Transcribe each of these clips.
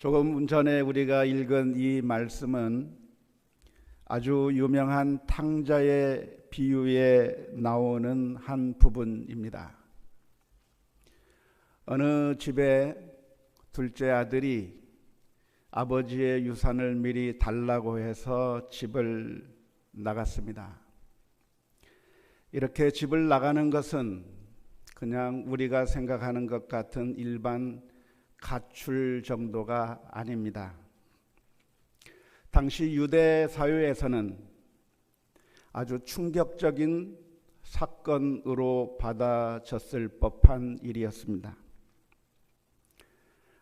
조금 전에 우리가 읽은 이 말씀은 아주 유명한 탕자의 비유에 나오는 한 부분입니다. 어느 집에 둘째 아들이 아버지의 유산을 미리 달라고 해서 집을 나갔습니다. 이렇게 집을 나가는 것은 그냥 우리가 생각하는 것 같은 일반 가출 정도가 아닙니다. 당시 유대 사회에서는 아주 충격적인 사건으로 받아졌을 법한 일이었습니다.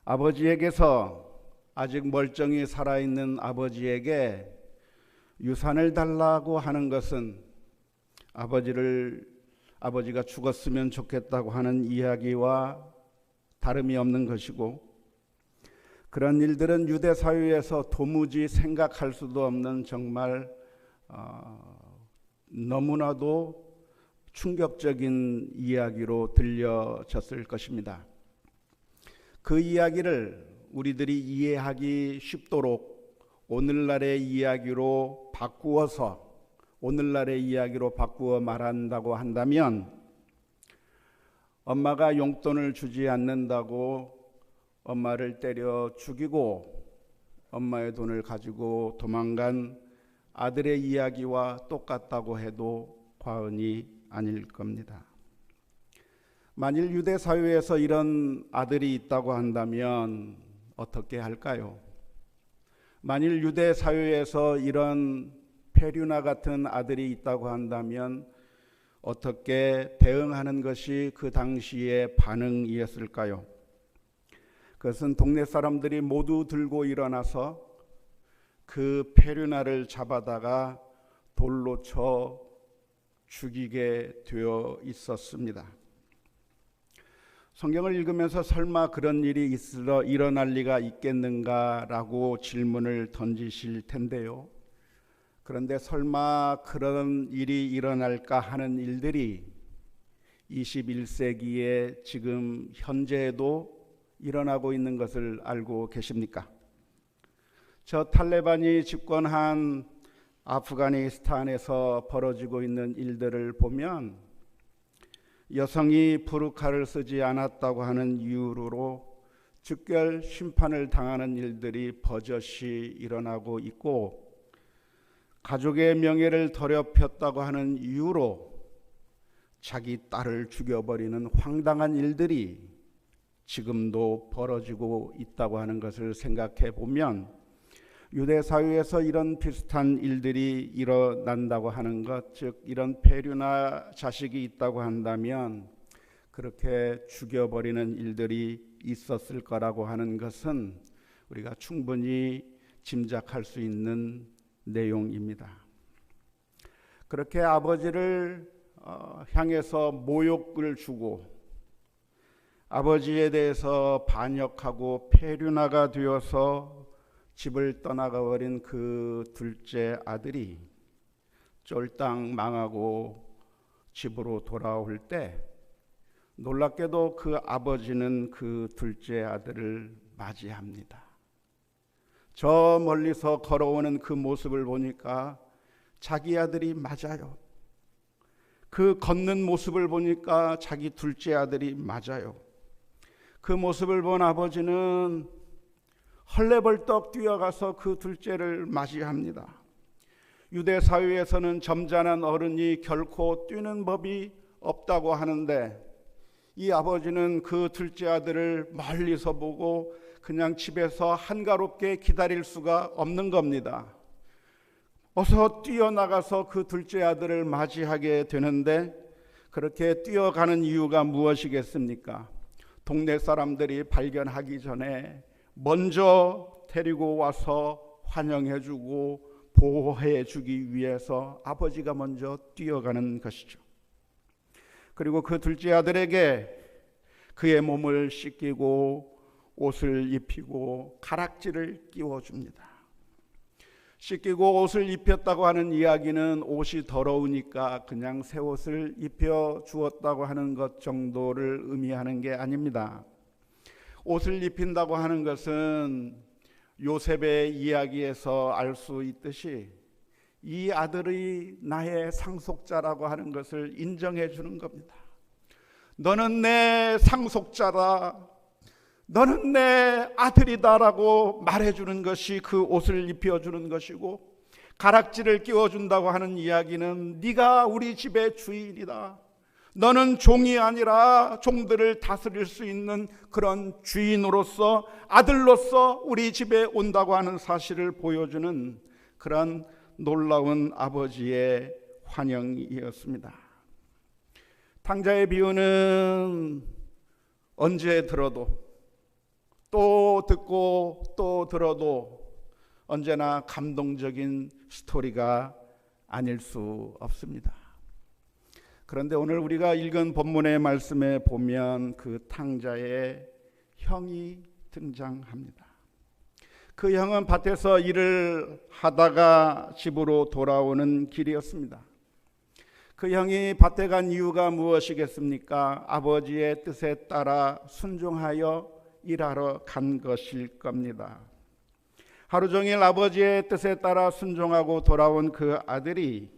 아버지에게서 아직 멀쩡히 살아있는 아버지에게 유산을 달라고 하는 것은 아버지가 죽었으면 좋겠다고 하는 이야기와 다름이 없는 것이고, 그런 일들은 유대 사회에서 도무지 생각할 수도 없는 정말 너무나도 충격적인 이야기로 들려졌을 것입니다. 그 이야기를 우리들이 이해하기 쉽도록 오늘날의 이야기로 바꾸어 말한다고 한다면, 엄마가 용돈을 주지 않는다고 엄마를 때려 죽이고 엄마의 돈을 가지고 도망간 아들의 이야기와 똑같다고 해도 과언이 아닐 겁니다. 만일 유대 사회에서 이런 아들이 있다고 한다면 어떻게 할까요? 만일 유대 사회에서 이런 페류나 같은 아들이 있다고 한다면 어떻게 대응하는 것이 그 당시의 반응이었을까요? 그것은 동네 사람들이 모두 들고 일어나서 그 페류나를 잡아다가 돌로 쳐 죽이게 되어 있었습니다. 성경을 읽으면서 설마 그런 일이 일어날 리가 있겠는가라고 질문을 던지실 텐데요. 그런데 설마 그런 일이 일어날까 하는 일들이 21세기에 지금 현재에도 일어나고 있는 것을 알고 계십니까? 저 탈레반이 집권한 아프가니스탄에서 벌어지고 있는 일들을 보면 여성이 부르카를 쓰지 않았다고 하는 이유로 즉결 심판을 당하는 일들이 버젓이 일어나고 있고, 가족의 명예를 더럽혔다고 하는 이유로 자기 딸을 죽여버리는 황당한 일들이 지금도 벌어지고 있다고 하는 것을 생각해 보면, 유대 사회에서 이런 비슷한 일들이 일어난다고 하는 것, 즉 이런 페류나 자식이 있다고 한다면 그렇게 죽여버리는 일들이 있었을 거라고 하는 것은 우리가 충분히 짐작할 수 있는 내용입니다. 그렇게 아버지를 향해서 모욕을 주고 아버지에 대해서 반역하고 페류나가 되어서 집을 떠나가 버린 그 둘째 아들이 쫄딱 망하고 집으로 돌아올 때 놀랍게도 그 아버지는 그 둘째 아들을 맞이합니다. 저 멀리서 걸어오는 그 모습을 보니까 자기 아들이 맞아요. 그 걷는 모습을 보니까 자기 둘째 아들이 맞아요. 그 모습을 본 아버지는 헐레벌떡 뛰어가서 그 둘째를 맞이합니다. 유대 사회에서는 점잖은 어른이 결코 뛰는 법이 없다고 하는데, 이 아버지는 그 둘째 아들을 멀리서 보고 그냥 집에서 한가롭게 기다릴 수가 없는 겁니다. 어서 뛰어나가서 그 둘째 아들을 맞이하게 되는데, 그렇게 뛰어가는 이유가 무엇이겠습니까? 동네 사람들이 발견하기 전에 먼저 데리고 와서 환영해주고 보호해주기 위해서 아버지가 먼저 뛰어가는 것이죠. 그리고 그 둘째 아들에게 그의 몸을 씻기고 옷을 입히고 가락지를 끼워줍니다. 씻기고 옷을 입혔다고 하는 이야기는 옷이 더러우니까 그냥 새 옷을 입혀 주었다고 하는 것 정도를 의미하는 게 아닙니다. 옷을 입힌다고 하는 것은 요셉의 이야기에서 알 수 있듯이 이 아들이 나의 상속자라고 하는 것을 인정해 주는 겁니다. 너는 내 상속자다, 너는 내 아들이다라고 말해주는 것이 그 옷을 입혀주는 것이고, 가락지를 끼워준다고 하는 이야기는 네가 우리 집의 주인이다, 너는 종이 아니라 종들을 다스릴 수 있는 그런 주인으로서, 아들로서 우리 집에 온다고 하는 사실을 보여주는 그런 놀라운 아버지의 환영이었습니다. 탕자의 비유는 언제 들어도, 또 듣고 또 들어도 언제나 감동적인 스토리가 아닐 수 없습니다. 그런데 오늘 우리가 읽은 본문의 말씀에 보면 그 탕자의 형이 등장합니다. 그 형은 밭에서 일을 하다가 집으로 돌아오는 길이었습니다. 그 형이 밭에 간 이유가 무엇이겠습니까? 아버지의 뜻에 따라 순종하여 일하러 간 것일 겁니다. 하루 종일 아버지의 뜻에 따라 순종하고 돌아온 그 아들이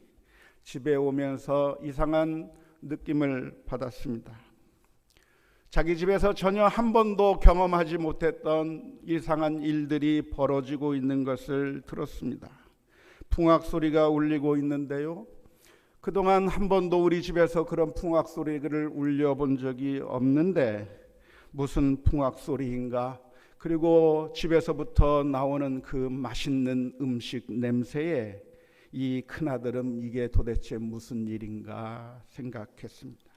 집에 오면서 이상한 느낌을 받았습니다. 자기 집에서 전혀 한 번도 경험하지 못했던 이상한 일들이 벌어지고 있는 것을 들었습니다. 풍악 소리가 울리고 있는데요, 그동안 한 번도 우리 집에서 그런 풍악 소리를 울려본 적이 없는데 무슨 풍악 소리인가? 그리고 집에서부터 나오는 그 맛있는 음식 냄새에 이 큰아들은 이게 도대체 무슨 일인가 생각했습니다.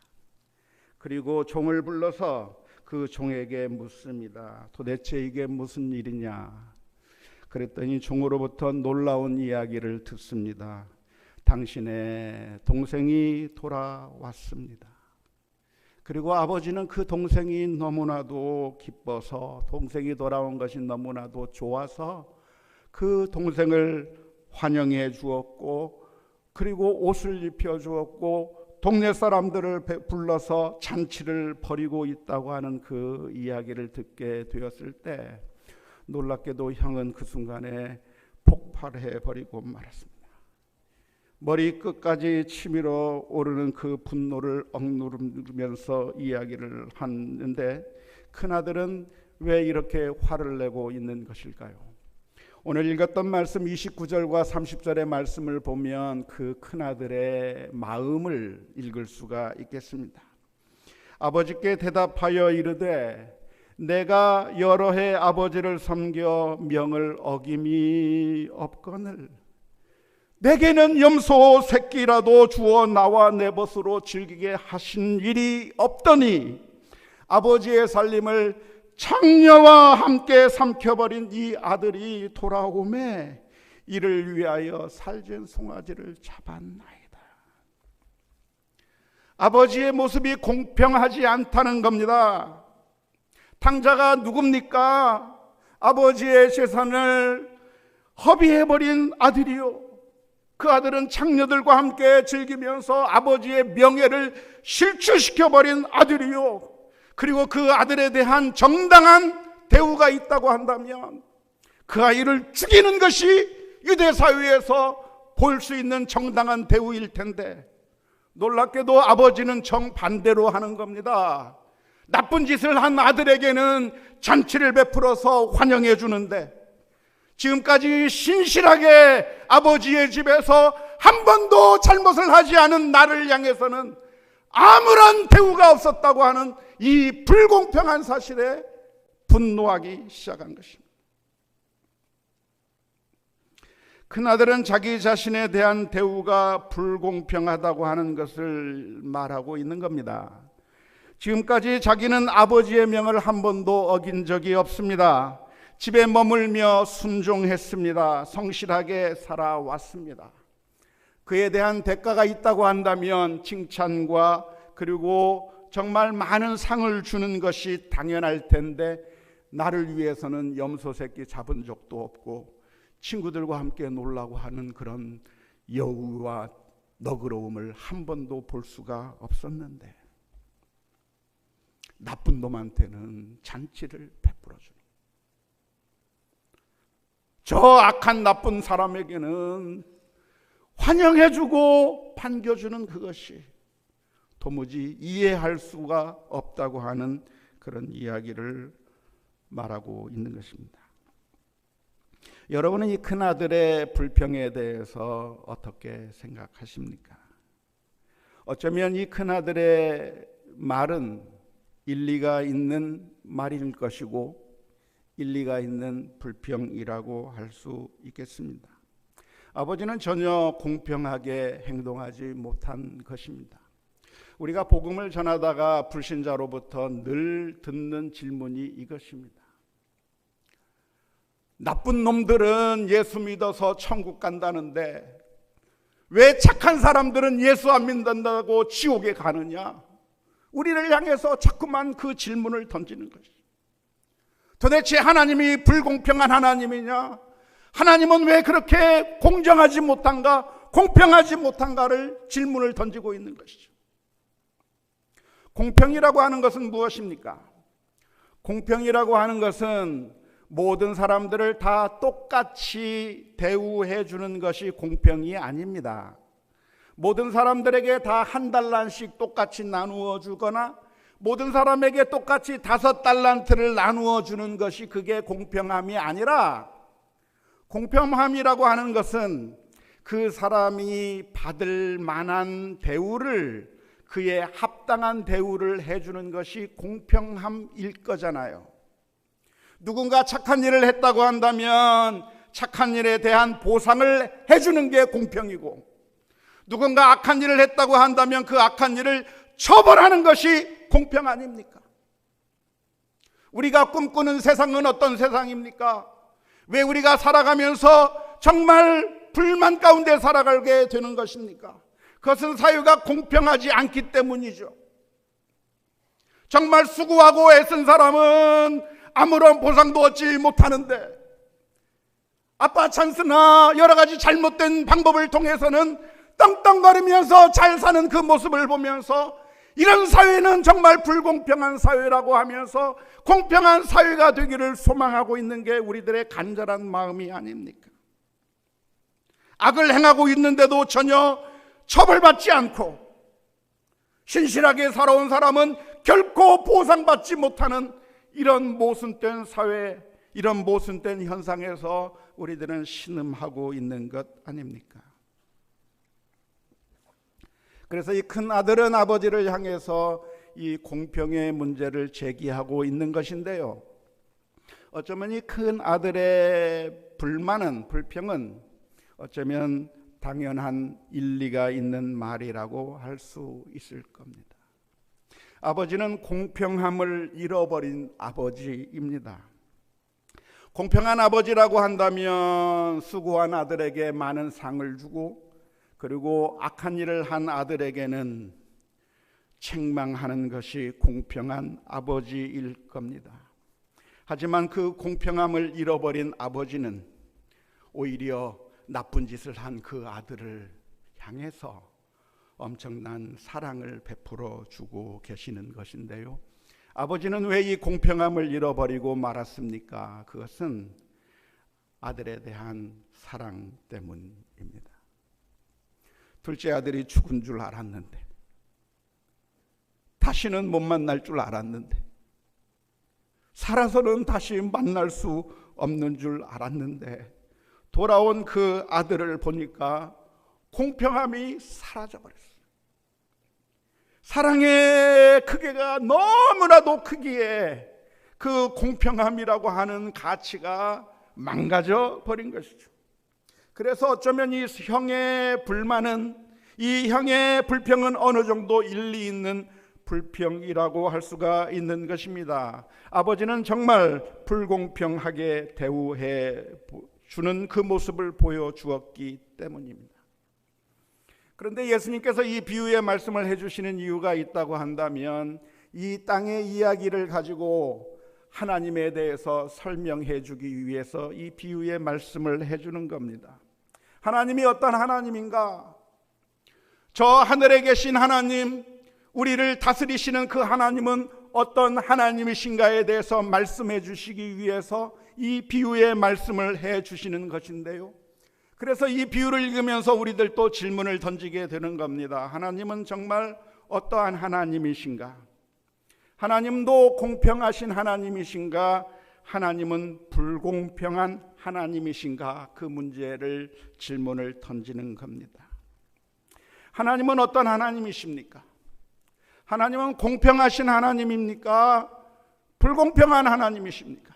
그리고 종을 불러서 그 종에게 묻습니다. 도대체 이게 무슨 일이냐? 그랬더니 종으로부터 놀라운 이야기를 듣습니다. 당신의 동생이 돌아왔습니다. 그리고 아버지는 그 동생이 너무나도 기뻐서, 동생이 돌아온 것이 너무나도 좋아서 그 동생을 환영해 주었고, 그리고 옷을 입혀 주었고, 동네 사람들을 불러서 잔치를 벌이고 있다고 하는 그 이야기를 듣게 되었을 때 놀랍게도 형은 그 순간에 폭발해 버리고 말았습니다. 머리 끝까지 치밀어 오르는 그 분노를 억누르면서 이야기를 하는데, 큰아들은 왜 이렇게 화를 내고 있는 것일까요? 오늘 읽었던 말씀 29절과 30절의 말씀을 보면 그 큰아들의 마음을 읽을 수가 있겠습니다. 아버지께 대답하여 이르되 내가 여러 해 아버지를 섬겨 명을 어김이 없거늘 내게는 염소 새끼라도 주어 나와 내 벗으로 즐기게 하신 일이 없더니 아버지의 살림을 창녀와 함께 삼켜버린 이 아들이 돌아오매 이를 위하여 살찐 송아지를 잡았나이다. 아버지의 모습이 공평하지 않다는 겁니다. 탕자가 누굽니까? 아버지의 재산을 허비해버린 아들이요, 그 아들은 창녀들과 함께 즐기면서 아버지의 명예를 실추시켜버린 아들이요, 그리고 그 아들에 대한 정당한 대우가 있다고 한다면 그 아이를 죽이는 것이 유대 사회에서 볼 수 있는 정당한 대우일 텐데, 놀랍게도 아버지는 정반대로 하는 겁니다. 나쁜 짓을 한 아들에게는 잔치를 베풀어서 환영해 주는데, 지금까지 신실하게 아버지의 집에서 한 번도 잘못을 하지 않은 나를 향해서는 아무런 대우가 없었다고 하는 이 불공평한 사실에 분노하기 시작한 것입니다. 큰아들은 자기 자신에 대한 대우가 불공평하다고 하는 것을 말하고 있는 겁니다. 지금까지 자기는 아버지의 명을 한 번도 어긴 적이 없습니다. 집에 머물며 순종했습니다. 성실하게 살아왔습니다. 그에 대한 대가가 있다고 한다면 칭찬과 그리고 정말 많은 상을 주는 것이 당연할 텐데, 나를 위해서는 염소 새끼 잡은 적도 없고 친구들과 함께 놀라고 하는 그런 여우와 너그러움을 한 번도 볼 수가 없었는데, 나쁜 놈한테는 잔치를 베풀어 주는, 저 악한 나쁜 사람에게는 환영해주고 반겨주는 그것이 도무지 이해할 수가 없다고 하는 그런 이야기를 말하고 있는 것입니다. 여러분은 이 큰아들의 불평에 대해서 어떻게 생각하십니까? 어쩌면 이 큰아들의 말은 일리가 있는 말일 것이고 일리가 있는 불평이라고 할 수 있겠습니다. 아버지는 전혀 공평하게 행동하지 못한 것입니다. 우리가 복음을 전하다가 불신자로부터 늘 듣는 질문이 이것입니다. 나쁜 놈들은 예수 믿어서 천국 간다는데 왜 착한 사람들은 예수 안 믿는다고 지옥에 가느냐? 우리를 향해서 자꾸만 그 질문을 던지는 것이죠. 도대체 하나님이 불공평한 하나님이냐? 하나님은 왜 그렇게 공정하지 못한가? 공평하지 못한가를 질문을 던지고 있는 것이죠. 공평이라고 하는 것은 무엇입니까? 공평이라고 하는 것은 모든 사람들을 다 똑같이 대우해 주는 것이 공평이 아닙니다. 모든 사람들에게 다 한 달란씩 똑같이 나누어 주거나 모든 사람에게 똑같이 5달란트를 나누어 주는 것이 그게 공평함이 아니라, 공평함이라고 하는 것은 그 사람이 받을 만한 대우를, 그에 합당한 대우를 해주는 것이 공평함일 거잖아요. 누군가 착한 일을 했다고 한다면 착한 일에 대한 보상을 해주는 게 공평이고, 누군가 악한 일을 했다고 한다면 그 악한 일을 처벌하는 것이 공평 아닙니까? 우리가 꿈꾸는 세상은 어떤 세상입니까? 왜 우리가 살아가면서 정말 불만 가운데 살아가게 되는 것입니까? 그것은 사회가 공평하지 않기 때문이죠. 정말 수고하고 애쓴 사람은 아무런 보상도 얻지 못하는데, 아빠 찬스나 여러 가지 잘못된 방법을 통해서는 떵떵거리면서 잘 사는 그 모습을 보면서 이런 사회는 정말 불공평한 사회라고 하면서 공평한 사회가 되기를 소망하고 있는 게 우리들의 간절한 마음이 아닙니까? 악을 행하고 있는데도 전혀 처벌받지 않고 신실하게 살아온 사람은 결코 보상받지 못하는 이런 모순된 사회, 이런 모순된 현상에서 우리들은 신음하고 있는 것 아닙니까? 그래서 이 큰 아들은 아버지를 향해서 이 공평의 문제를 제기하고 있는 것인데요, 어쩌면 이 큰 아들의 불평은 어쩌면 당연한 일리가 있는 말이라고 할 수 있을 겁니다. 아버지는 공평함을 잃어버린 아버지입니다. 공평한 아버지라고 한다면 수고한 아들에게 많은 상을 주고, 그리고 악한 일을 한 아들에게는 책망하는 것이 공평한 아버지일 겁니다. 하지만 그 공평함을 잃어버린 아버지는 오히려 나쁜 짓을 한 그 아들을 향해서 엄청난 사랑을 베풀어 주고 계시는 것인데요, 아버지는 왜 이 공평함을 잃어버리고 말았습니까? 그것은 아들에 대한 사랑 때문입니다. 둘째 아들이 죽은 줄 알았는데, 다시는 못 만날 줄 알았는데, 살아서는 다시 만날 수 없는 줄 알았는데, 돌아온 그 아들을 보니까 공평함이 사라져버렸어요. 사랑의 크기가 너무나도 크기에 그 공평함이라고 하는 가치가 망가져 버린 것이죠. 그래서 어쩌면 이 형의 불만은, 이 형의 불평은 어느 정도 일리 있는 불평이라고 할 수가 있는 것입니다. 아버지는 정말 불공평하게 대우해 주는 그 모습을 보여주었기 때문입니다. 그런데 예수님께서 이 비유의 말씀을 해주시는 이유가 있다고 한다면, 이 땅의 이야기를 가지고 하나님에 대해서 설명해 주기 위해서 이 비유의 말씀을 해주는 겁니다. 하나님이 어떤 하나님인가? 저 하늘에 계신 하나님, 우리를 다스리시는 그 하나님은 어떤 하나님이신가에 대해서 말씀해 주시기 위해서 이 비유의 말씀을 해 주시는 것인데요. 그래서 이 비유를 읽으면서 우리들도 질문을 던지게 되는 겁니다. 하나님은 정말 어떠한 하나님이신가? 하나님도 공평하신 하나님이신가? 하나님은 불공평한 하나님이신가? 그 문제를 질문을 던지는 겁니다. 하나님은 어떤 하나님이십니까? 하나님은 공평하신 하나님입니까? 불공평한 하나님이십니까?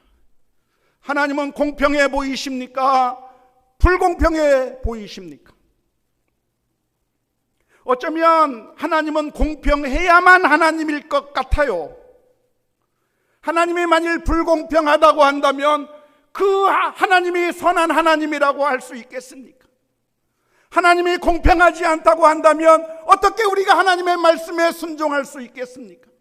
하나님은 공평해 보이십니까? 불공평해 보이십니까? 어쩌면 하나님은 공평해야만 하나님일 것 같아요. 하나님이 만일 불공평하다고 한다면 그 하나님이 선한 하나님이라고 할 수 있겠습니까? 하나님이 공평하지 않다고 한다면 어떻게 우리가 하나님의 말씀에 순종할 수 있겠습니까?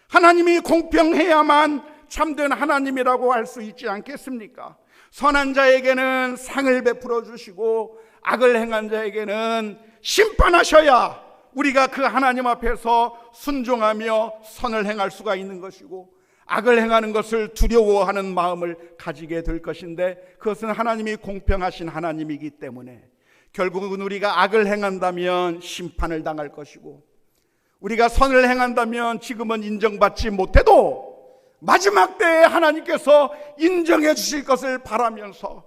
하나님이 공평해야만 참된 하나님이라고 할 수 있지 않겠습니까? 선한 자에게는 상을 베풀어 주시고 악을 행한 자에게는 심판하셔야 우리가 그 하나님 앞에서 순종하며 선을 행할 수가 있는 것이고, 악을 행하는 것을 두려워하는 마음을 가지게 될 것인데, 그것은 하나님이 공평하신 하나님이기 때문에 결국은 우리가 악을 행한다면 심판을 당할 것이고, 우리가 선을 행한다면 지금은 인정받지 못해도 마지막 때에 하나님께서 인정해 주실 것을 바라면서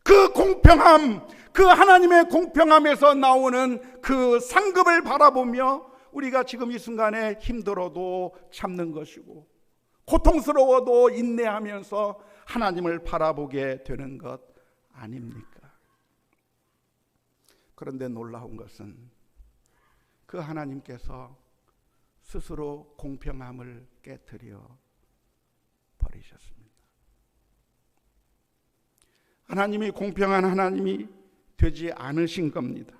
그 공평함, 그 하나님의 공평함에서 나오는 그 상급을 바라보며 우리가 지금 이 순간에 힘들어도 참는 것이고 고통스러워도 인내하면서 하나님을 바라보게 되는 것 아닙니까? 그런데 놀라운 것은 그 하나님께서 스스로 공평함을 깨뜨려 버리셨습니다. 하나님이 공평한 하나님이 되지 않으신 겁니다.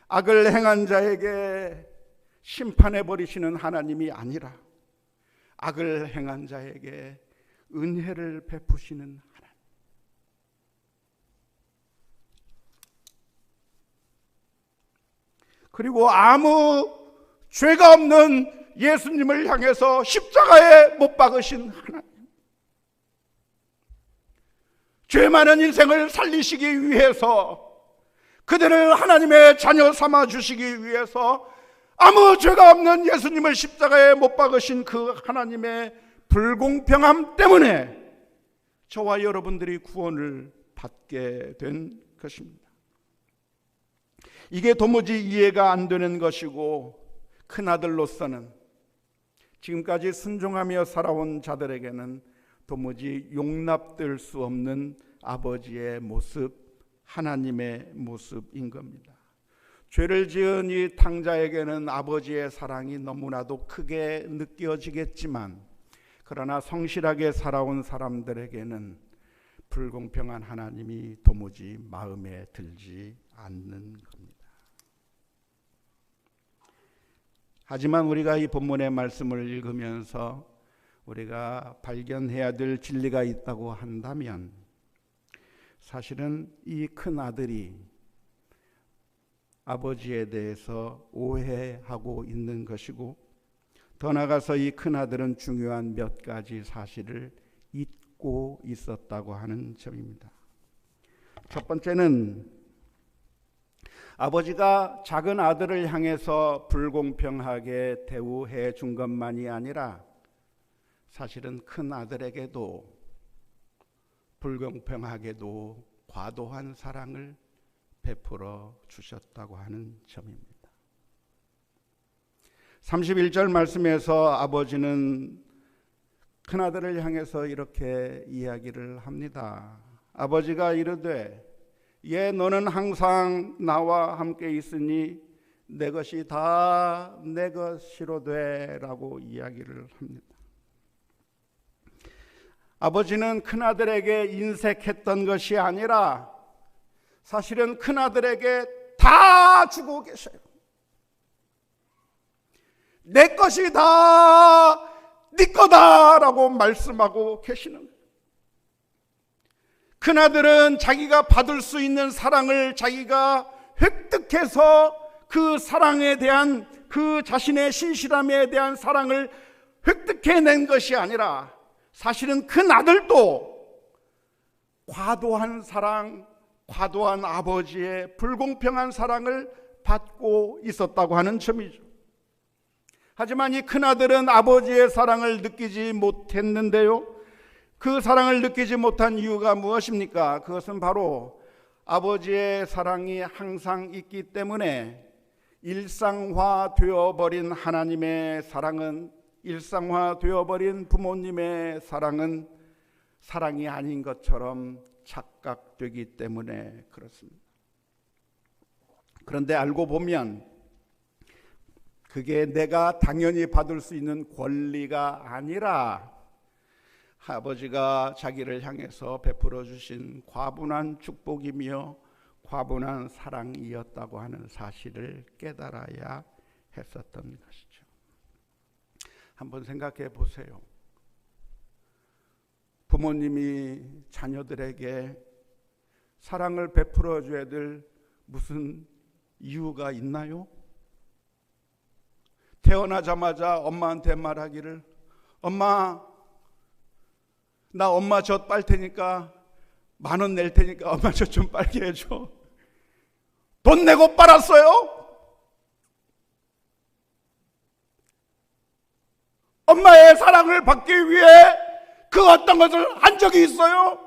악을 행한 자에게 심판해 버리시는 하나님이 아니라 악을 행한 자에게 은혜를 베푸시는 하나님. 그리고 아무 죄가 없는 예수님을 향해서 십자가에 못 박으신 하나님. 죄 많은 인생을 살리시기 위해서, 그들을 하나님의 자녀 삼아 주시기 위해서 아무 죄가 없는 예수님을 십자가에 못 박으신 그 하나님의 불공평함 때문에 저와 여러분들이 구원을 받게 된 것입니다. 이게 도무지 이해가 안 되는 것이고, 큰아들로서는 지금까지 순종하며 살아온 자들에게는 도무지 용납될 수 없는 아버지의 모습, 하나님의 모습인 겁니다. 죄를 지은 이 탕자에게는 아버지의 사랑이 너무나도 크게 느껴지겠지만, 그러나 성실하게 살아온 사람들에게는 불공평한 하나님이 도무지 마음에 들지 않는 겁니다. 하지만 우리가 이 본문의 말씀을 읽으면서 우리가 발견해야 될 진리가 있다고 한다면, 사실은 이 큰 아들이 아버지에 대해서 오해하고 있는 것이고, 더 나아가서 이 큰 아들은 중요한 몇 가지 사실을 잊고 있었다고 하는 점입니다. 첫 번째는 아버지가 작은 아들을 향해서 불공평하게 대우해 준 것만이 아니라 사실은 큰 아들에게도 불공평하게도 과도한 사랑을 베풀어 주셨다고 하는 점입니다. 31절 말씀에서 아버지는 큰아들을 향해서 이렇게 이야기를 합니다. 아버지가 이르되 예, 너는 항상 나와 함께 있으니 내 것이 다 내 것이로되 라고 이야기를 합니다. 아버지는 큰아들에게 인색했던 것이 아니라 사실은 큰아들에게 다 주고 계셔요. 내 것이 다 네 거다라고 말씀하고 계시는 거예요. 큰아들은 자기가 받을 수 있는 사랑을 자기가 획득해서 그 사랑에 대한, 그 자신의 신실함에 대한 사랑을 획득해낸 것이 아니라 사실은 큰 아들도 과도한 사랑, 과도한 아버지의 불공평한 사랑을 받고 있었다고 하는 점이죠. 하지만 이 큰아들은 아버지의 사랑을 느끼지 못했는데요, 그 사랑을 느끼지 못한 이유가 무엇입니까? 그것은 바로 아버지의 사랑이 항상 있기 때문에 일상화되어버린 하나님의 사랑은, 일상화되어버린 부모님의 사랑은 사랑이 아닌 것처럼 착각되기 때문에 그렇습니다. 그런데 알고 보면 그게 내가 당연히 받을 수 있는 권리가 아니라 아버지가 자기를 향해서 베풀어 주신 과분한 축복이며 과분한 사랑이었다고 하는 사실을 깨달아야 했었던 것이죠. 한번 생각해 보세요. 부모님이 자녀들에게 사랑을 베풀어 줘야 될 무슨 이유가 있나요? 태어나자마자 엄마한테 말하기를, 엄마, 나 엄마 젖 빨 테니까 10,000원 낼 테니까 엄마 젖 좀 빨게 해줘. 돈 내고 빨았어요? 엄마의 사랑을 받기 위해 그 어떤 것을 한 적이 있어요?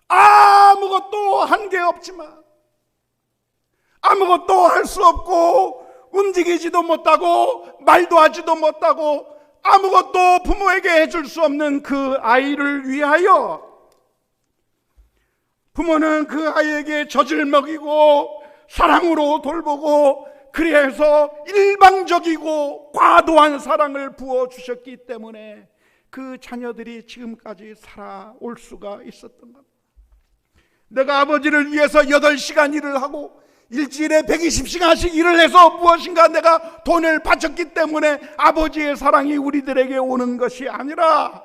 아무것도 한 게 없지만, 아무것도 할 수 없고 움직이지도 못하고 말도 하지도 못하고 아무것도 부모에게 해줄 수 없는 그 아이를 위하여 부모는 그 아이에게 젖을 먹이고 사랑으로 돌보고, 그래서 일방적이고 과도한 사랑을 부어주셨기 때문에 그 자녀들이 지금까지 살아올 수가 있었던 겁니다. 내가 아버지를 위해서 8시간 일을 하고 일주일에 120시간씩 일을 해서 무엇인가 내가 돈을 바쳤기 때문에 아버지의 사랑이 우리들에게 오는 것이 아니라,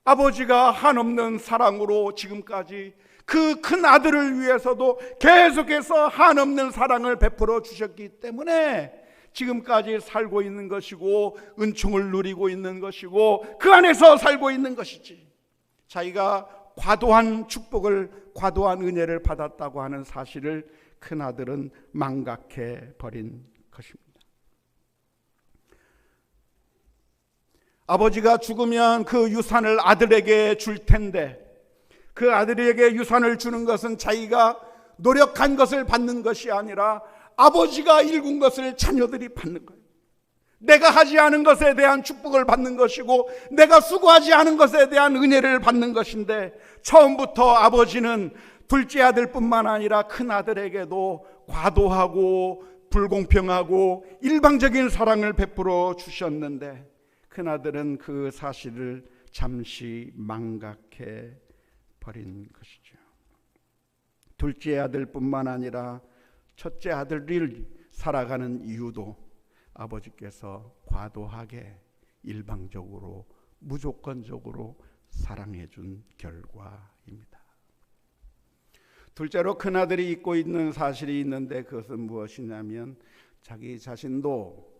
아버지가 한없는 사랑으로 지금까지 그 큰 아들을 위해서도 계속해서 한없는 사랑을 베풀어 주셨기 때문에 지금까지 살고 있는 것이고 은총을 누리고 있는 것이고 그 안에서 살고 있는 것이지, 자기가 과도한 축복을, 과도한 은혜를 받았다고 하는 사실을 큰아들은 망각해 버린 것입니다. 아버지가 죽으면 그 유산을 아들에게 줄 텐데, 그 아들에게 유산을 주는 것은 자기가 노력한 것을 받는 것이 아니라 아버지가 일군 것을 자녀들이 받는 거예요. 내가 하지 않은 것에 대한 축복을 받는 것이고 내가 수고하지 않은 것에 대한 은혜를 받는 것인데, 처음부터 아버지는 둘째 아들뿐만 아니라 큰 아들에게도 과도하고 불공평하고 일방적인 사랑을 베풀어 주셨는데, 큰 아들은 그 사실을 잠시 망각해 버린 것이죠. 둘째 아들뿐만 아니라 첫째 아들을 살아가는 이유도 아버지께서 과도하게 일방적으로 무조건적으로 사랑해 준 결과입니다. 둘째로 큰아들이 잊고 있는 사실이 있는데, 그것은 무엇이냐면 자기 자신도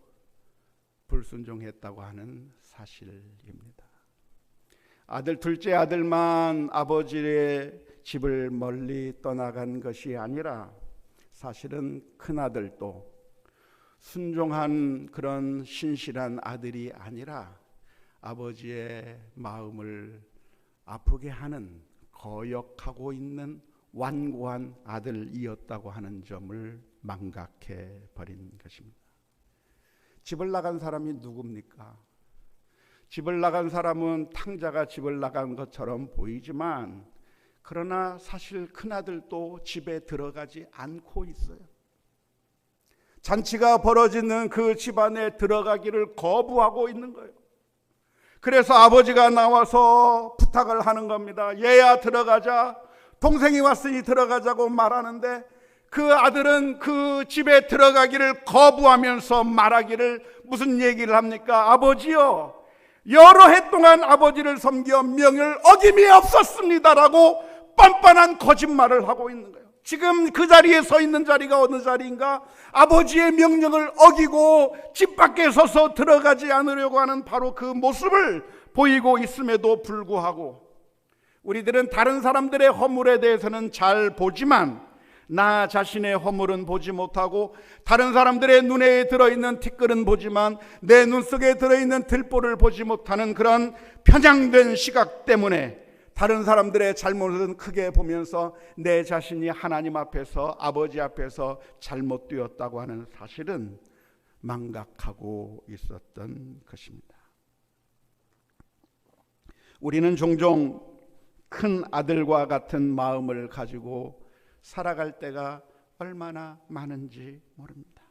불순종했다고 하는 사실입니다. 둘째 아들만 아버지의 집을 멀리 떠나간 것이 아니라 사실은 큰아들도 순종한 그런 신실한 아들이 아니라 아버지의 마음을 아프게 하는, 거역하고 있는 완고한 아들이었다고 하는 점을 망각해 버린 것입니다. 집을 나간 사람이 누굽니까? 집을 나간 사람은 탕자가 집을 나간 것처럼 보이지만, 그러나 사실 큰아들도 집에 들어가지 않고 있어요. 잔치가 벌어지는 그 집안에 들어가기를 거부하고 있는 거예요. 그래서 아버지가 나와서 부탁을 하는 겁니다. 얘야 들어가자. 동생이 왔으니 들어가자고 말하는데, 그 아들은 그 집에 들어가기를 거부하면서 말하기를, 무슨 얘기를 합니까? 아버지요, 여러 해 동안 아버지를 섬겨 명을 어김이 없었습니다라고 뻔뻔한 거짓말을 하고 있는 거예요. 지금 그 자리에 서 있는 자리가 어느 자리인가? 아버지의 명령을 어기고 집 밖에 서서 들어가지 않으려고 하는 바로 그 모습을 보이고 있음에도 불구하고 우리들은 다른 사람들의 허물에 대해서는 잘 보지만 나 자신의 허물은 보지 못하고, 다른 사람들의 눈에 들어있는 티끌은 보지만 내 눈 속에 들어있는 들보를 보지 못하는 그런 편향된 시각 때문에 다른 사람들의 잘못은 크게 보면서 내 자신이 하나님 앞에서, 아버지 앞에서 잘못되었다고 하는 사실은 망각하고 있었던 것입니다. 우리는 종종 큰 아들과 같은 마음을 가지고 살아갈 때가 얼마나 많은지 모릅니다.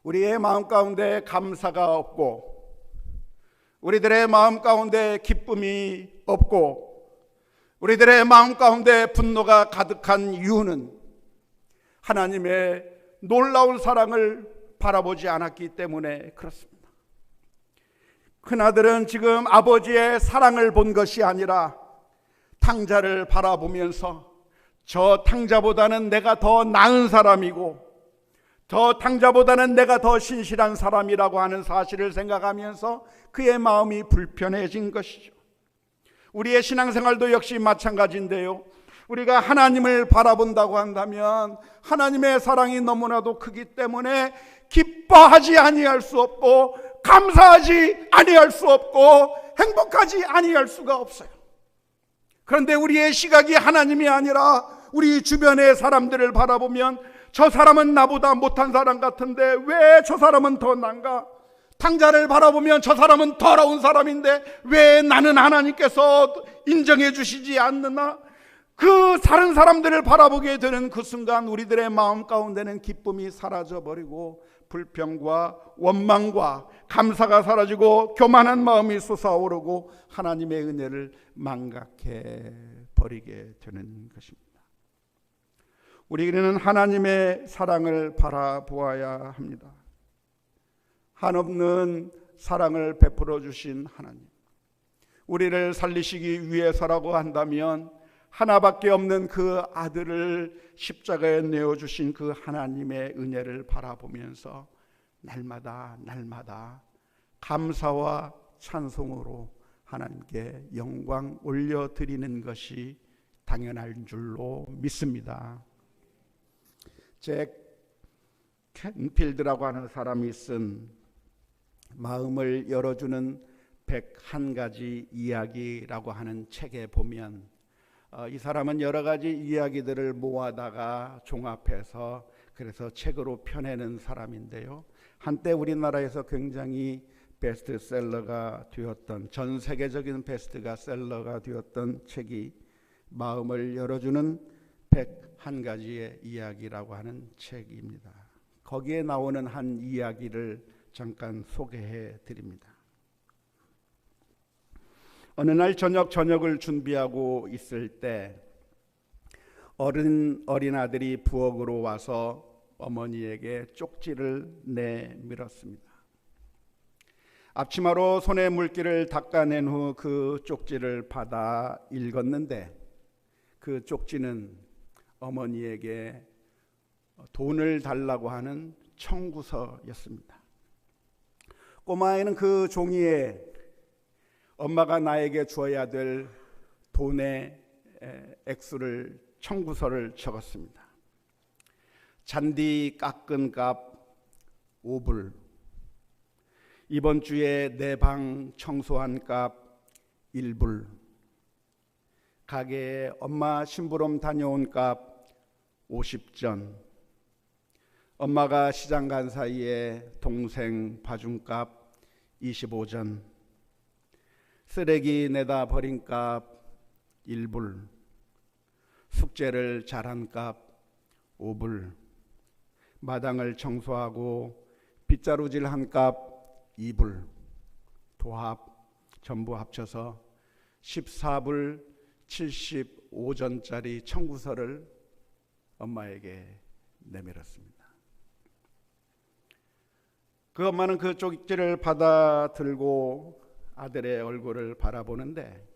우리의 마음 가운데 감사가 없고, 우리들의 마음 가운데 기쁨이 없고, 우리들의 마음 가운데 분노가 가득한 이유는 하나님의 놀라운 사랑을 바라보지 않았기 때문에 그렇습니다. 큰아들은 지금 아버지의 사랑을 본 것이 아니라 탕자를 바라보면서 저 탕자보다는 내가 더 나은 사람이고, 저 탕자보다는 내가 더 신실한 사람이라고 하는 사실을 생각하면서 그의 마음이 불편해진 것이죠. 우리의 신앙생활도 역시 마찬가지인데요, 우리가 하나님을 바라본다고 한다면 하나님의 사랑이 너무나도 크기 때문에 기뻐하지 아니할 수 없고, 감사하지 아니할 수 없고, 행복하지 아니할 수가 없어요. 그런데 우리의 시각이 하나님이 아니라 우리 주변의 사람들을 바라보면 저 사람은 나보다 못한 사람 같은데 왜 저 사람은 더 난가? 탕자를 바라보면 저 사람은 더러운 사람인데 왜 나는 하나님께서 인정해 주시지 않느냐? 그 다른 사람들을 바라보게 되는 그 순간 우리들의 마음 가운데는 기쁨이 사라져버리고 불평과 원망과 감사가 사라지고 교만한 마음이 솟아오르고 하나님의 은혜를 망각해 버리게 되는 것입니다. 우리는 하나님의 사랑을 바라보아야 합니다. 한없는 사랑을 베풀어 주신 하나님, 우리를 살리시기 위해서라고 한다면 하나밖에 없는 그 아들을 십자가에 내어주신 그 하나님의 은혜를 바라보면서 날마다 감사와 찬송으로 하나님께 영광 올려드리는 것이 당연한 줄로 믿습니다. 잭 캔필드라고 하는 사람이 쓴 마음을 열어주는 101가지 이야기라고 하는 책에 보면 이 사람은 여러 가지 이야기들을 모아다가 종합해서 그래서 책으로 펴내는 사람인데요, 한때 우리나라에서 굉장히 베스트셀러가 되었던, 전 세계적인 베스트셀러가 되었던 책이 마음을 열어주는 101가지의 이야기라고 하는 책입니다. 거기에 나오는 한 이야기를 잠깐 소개해 드립니다. 어느 날 저녁을 준비하고 있을 때 어린 아들이 부엌으로 와서 어머니에게 쪽지를 내밀었습니다. 앞치마로 손에 물기를 닦아낸 후 그 쪽지를 받아 읽었는데 그 쪽지는 어머니에게 돈을 달라고 하는 청구서였습니다. 꼬마아이는 그 종이에 엄마가 나에게 줘야 될 돈의 액수를, 청구서를 적었습니다. 잔디 깎은 값 5불, 이번 주에 내 방 청소한 값 1불, 가게에 엄마 심부름 다녀온 값 50전, 엄마가 시장 간 사이에 동생 봐준 값 25전, 쓰레기 내다 버린 값 1불, 숙제를 잘한 값 5불, 마당을 청소하고 빗자루질한 값 2불, 도합 전부 합쳐서 14불 75전짜리 청구서를 엄마에게 내밀었습니다. 그 엄마는 그 쪽지를 받아 들고 아들의 얼굴을 바라보는데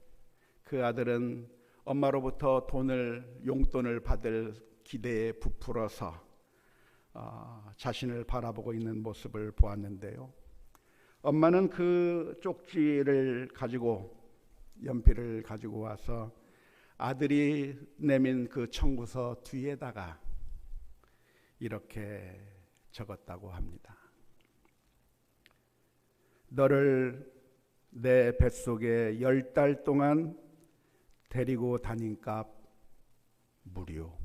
그 아들은 엄마로부터 용돈을 받을 기대에 부풀어서 자신을 바라보고 있는 모습을 보았는데요, 엄마는 그 쪽지를 가지고 연필을 가지고 와서 아들이 내민 그 청구서 뒤에다가 이렇게 적었다고 합니다. 너를 내 뱃속에 10달 동안 데리고 다닌 값 무료.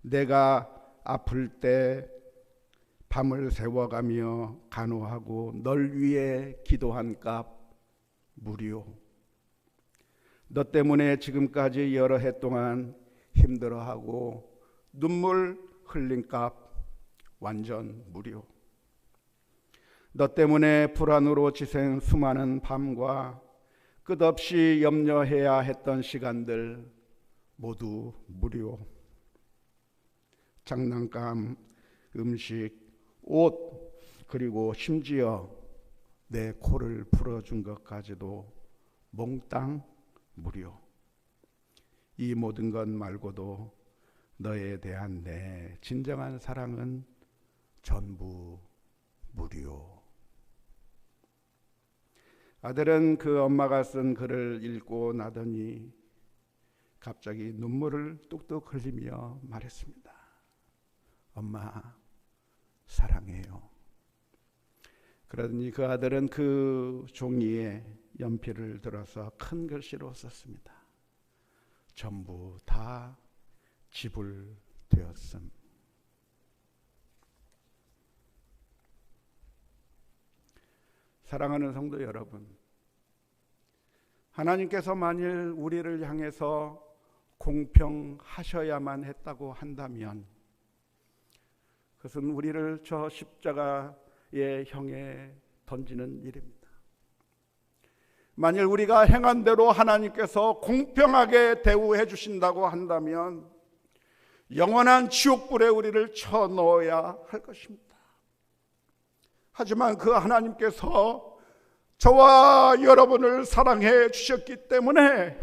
내가 아플 때 밤을 새워가며 간호하고 널 위해 기도한 값 무료. 너 때문에 지금까지 여러 해 동안 힘들어하고 눈물 흘린 값 완전 무료. 너 때문에 불안으로 지샌 수많은 밤과 끝없이 염려해야 했던 시간들 모두 무료. 장난감, 음식, 옷, 그리고 심지어 내 코를 풀어준 것까지도 몽땅 무료. 이 모든 것 말고도 너에 대한 내 진정한 사랑은 전부 무료. 아들은 그 엄마가 쓴 글을 읽고 나더니 갑자기 눈물을 뚝뚝 흘리며 말했습니다. 엄마, 사랑해요. 그러더니 그 아들은 그 종이에 연필을 들어서 큰 글씨로 썼습니다. 전부 다 지불되었음. 사랑하는 성도 여러분, 하나님께서 만일 우리를 향해서 공평하셔야만 했다고 한다면 그것은 우리를 저 십자가의 형에 던지는 일입니다. 만일 우리가 행한 대로 하나님께서 공평하게 대우해 주신다고 한다면 영원한 지옥불에 우리를 쳐넣어야 할 것입니다. 하지만 그 하나님께서 저와 여러분을 사랑해 주셨기 때문에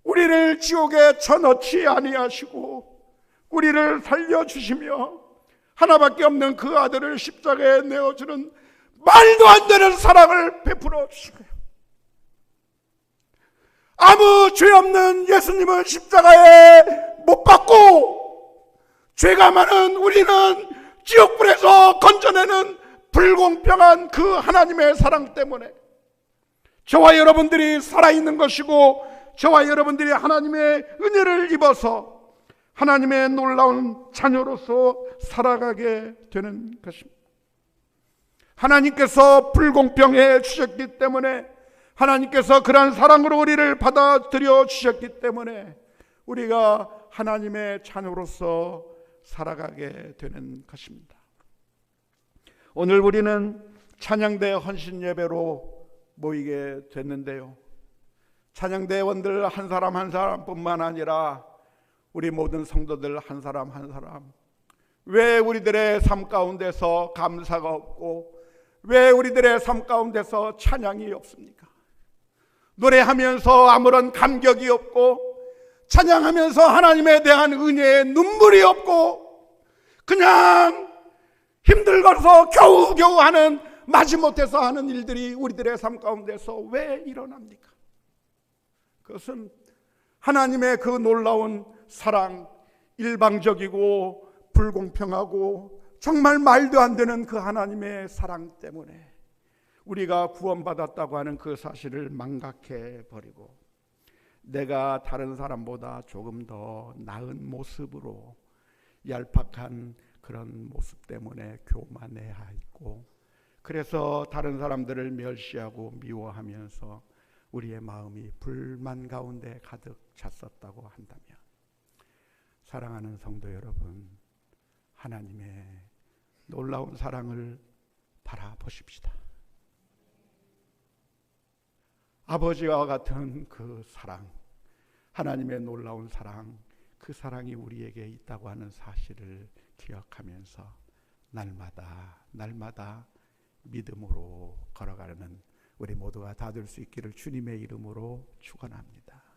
우리를 지옥에 쳐넣지 아니하시고 우리를 살려주시며 하나밖에 없는 그 아들을 십자가에 내어주는 말도 안 되는 사랑을 베풀어 주시고요. 아무 죄 없는 예수님은 십자가에 못 박고 죄가 많은 우리는 지옥불에서 건져내는 불공평한 그 하나님의 사랑 때문에 저와 여러분들이 살아있는 것이고 저와 여러분들이 하나님의 은혜를 입어서 하나님의 놀라운 자녀로서 살아가게 되는 것입니다. 하나님께서 불공평해 주셨기 때문에 하나님께서 그러한 사랑으로 우리를 받아들여 주셨기 때문에 우리가 하나님의 자녀로서 살아가게 되는 것입니다. 오늘 우리는 찬양대 헌신 예배로 모이게 됐는데요. 찬양대원들 한 사람 한 사람뿐만 아니라 우리 모든 성도들 한 사람 한 사람, 왜 우리들의 삶 가운데서 감사가 없고 왜 우리들의 삶 가운데서 찬양이 없습니까? 노래하면서 아무런 감격이 없고 찬양하면서 하나님에 대한 은혜의 눈물이 없고 그냥 힘들어서 겨우겨우 하는 마지못해서 하는 일들이 우리들의 삶 가운데서 왜 일어납니까? 그것은 하나님의 그 놀라운 사랑, 일방적이고 불공평하고 정말 말도 안 되는 그 하나님의 사랑 때문에 우리가 구원받았다고 하는 그 사실을 망각해 버리고 내가 다른 사람보다 조금 더 나은 모습으로 얄팍한 그런 모습 때문에 교만해야 있고 그래서 다른 사람들을 멸시하고 미워하면서 우리의 마음이 불만 가운데 가득 찼었다고 한다면 사랑하는 성도 여러분, 하나님의 놀라운 사랑을 바라보십시다. 아버지와 같은 그 사랑, 하나님의 놀라운 사랑, 그 사랑이 우리에게 있다고 하는 사실을 기억하면서 날마다 믿음으로 걸어가는 우리 모두가 다 될 수 있기를 주님의 이름으로 축원합니다.